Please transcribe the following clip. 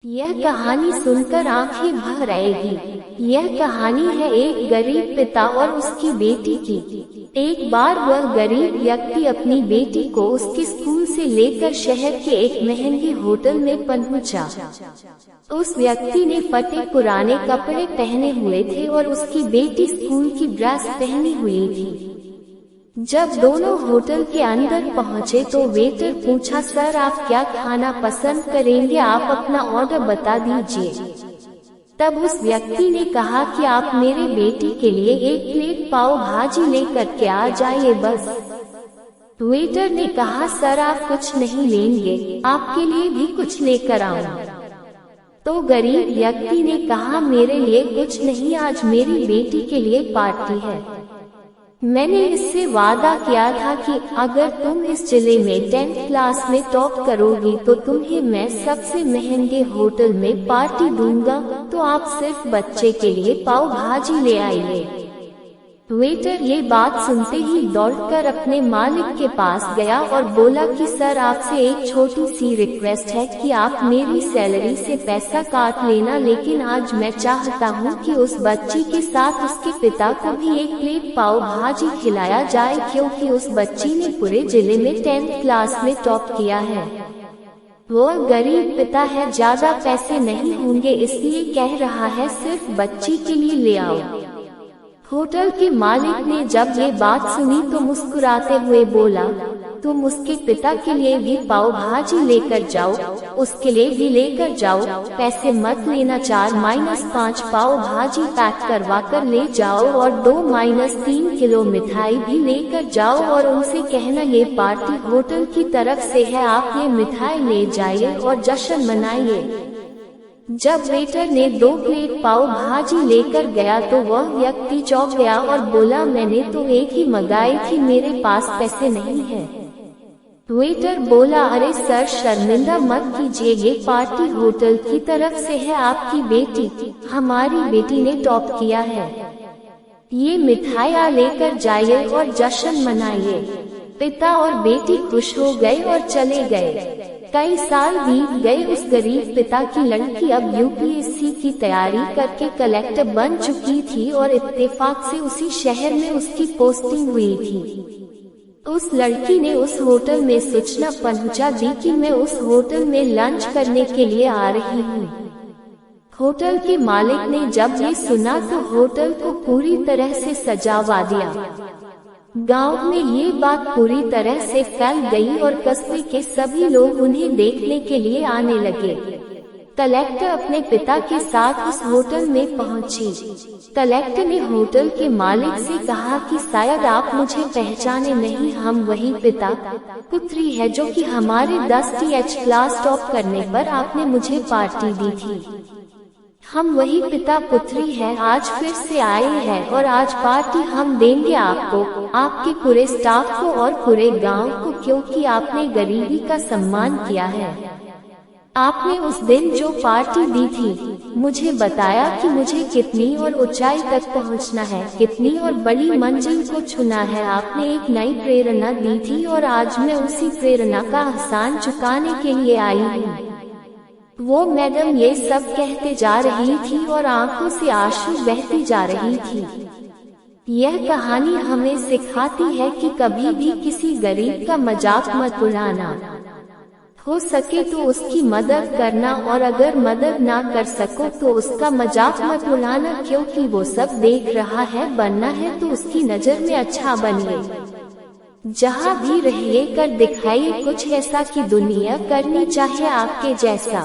यह कहानी सुनकर आंखें भर आएगी। यह कहानी है एक गरीब पिता और उसकी बेटी की। एक बार वह गरीब व्यक्ति अपनी बेटी को उसके स्कूल से लेकर शहर के एक महंगे होटल में पहुंचा। उस व्यक्ति ने फटे पुराने कपड़े पहने हुए थे और उसकी बेटी स्कूल की ड्रेस पहनी हुई थी। जब दोनों होटल के अंदर पहुंचे तो वेटर पूछा, सर आप क्या खाना पसंद करेंगे, आप अपना ऑर्डर बता दीजिए। तब उस व्यक्ति ने कहा कि आप मेरे बेटी के लिए एक प्लेट पाव भाजी लेकर के आ जाइए बस। वेटर ने कहा, सर आप कुछ नहीं लेंगे, आपके लिए भी कुछ लेकर आऊं। तो गरीब व्यक्ति ने कहा, मेरे लिए कुछ नहीं, आज मेरी बेटी के लिए पार्टी है। मैंने इससे वादा किया था कि अगर तुम इस जिले में 10th क्लास में टॉप करोगी तो तुम्हें मैं सबसे महंगे होटल में पार्टी दूंगा, तो आप सिर्फ बच्चे के लिए पाव भाजी ले आइए। वेटर ये बात सुनते ही दौड़कर अपने मालिक के पास गया और बोला कि सर आपसे एक छोटी सी रिक्वेस्ट है कि आप मेरी सैलरी से पैसा काट लेना, लेकिन आज मैं चाहता हूँ कि उस बच्ची के साथ उसके पिता को भी एक प्लेट पाव भाजी खिलाया जाए, क्योंकि उस बच्ची ने पूरे जिले में 10th क्लास में टॉप किया है। वो गरीब पिता है, ज्यादा पैसे नहीं होंगे, इसलिए कह रहा है सिर्फ बच्ची के लिए ले आओ। होटल के मालिक ने जब ये बात सुनी तो मुस्कुराते हुए बोला, तुम उसके पिता के लिए भी पाव भाजी लेकर जाओ, उसके लिए भी लेकर जाओ, पैसे मत लेना, 4-5 पाव भाजी पैक करवा कर ले जाओ और 2-3 किलो मिठाई भी लेकर जाओ और उनसे कहना ये पार्टी होटल की तरफ से है, आप ये मिठाई ले जाइए और जश्न मनाइए। जब वेटर ने 2 प्लेट पाव भाजी लेकर गया तो वह व्यक्ति चौंक गया और बोला, मैंने तो एक ही मंगाई थी, मेरे पास पैसे नहीं है। वेटर बोला, अरे सर शर्मिंदा मत कीजिए, ये पार्टी होटल की तरफ से है, आपकी बेटी, हमारी बेटी ने टॉप किया है, ये मिठाइयाँ लेकर जाइए और जश्न मनाइए। पिता और बेटी खुश हो गए और चले गए। कई साल बीत गए। उस गरीब पिता की लड़की अब यूपीएससी की तैयारी करके कलेक्टर बन चुकी थी और इत्तेफाक से उसी शहर में उसकी पोस्टिंग हुई थी। उस लड़की ने उस होटल में सूचना पहुंचा दी कि मैं उस होटल में लंच करने के लिए आ रही हूँ। होटल के मालिक ने जब ये सुना तो होटल को पूरी तरह से सजावा दिया। गांव में ये बात पूरी तरह से फैल गई और कस्बे के सभी लोग उन्हें देखने के लिए आने लगे। कलेक्टर अपने पिता के साथ उस होटल में पहुंची। कलेक्टर ने होटल के मालिक से कहा कि शायद आप मुझे पहचाने नहीं, हम वही पिता पुत्री है जो कि हमारे 10th क्लास टॉप करने पर आपने मुझे पार्टी दी थी। हम वही पिता पुत्री हैं, आज फिर से आए हैं और आज पार्टी हम देंगे आपको, आपके पूरे स्टाफ को और पूरे गांव को, क्योंकि आपने गरीबी का सम्मान किया है। आपने उस दिन जो पार्टी दी थी, मुझे बताया कि मुझे कितनी और ऊंचाई तक पहुंचना है, कितनी और बड़ी मंजिल को छूना है। आपने एक नई प्रेरणा दी थी और आज मैं उसी प्रेरणा का एहसान चुकाने के लिए आई हूँ। वो मैडम ये सब कहते जा रही थी और आंखों से आंसू बहती जा रही थी। यह कहानी हमें सिखाती है कि कभी भी किसी गरीब का मजाक मत उड़ाना, हो सके तो उसकी मदद करना और अगर मदद ना कर सको तो उसका मजाक मत उड़ाना, क्योंकि वो सब देख रहा है। बनना है तो उसकी नजर में अच्छा बनिए। जहाँ भी रहिए कर दिखाइए कुछ ऐसा कि दुनिया करनी चाहे आपके जैसा।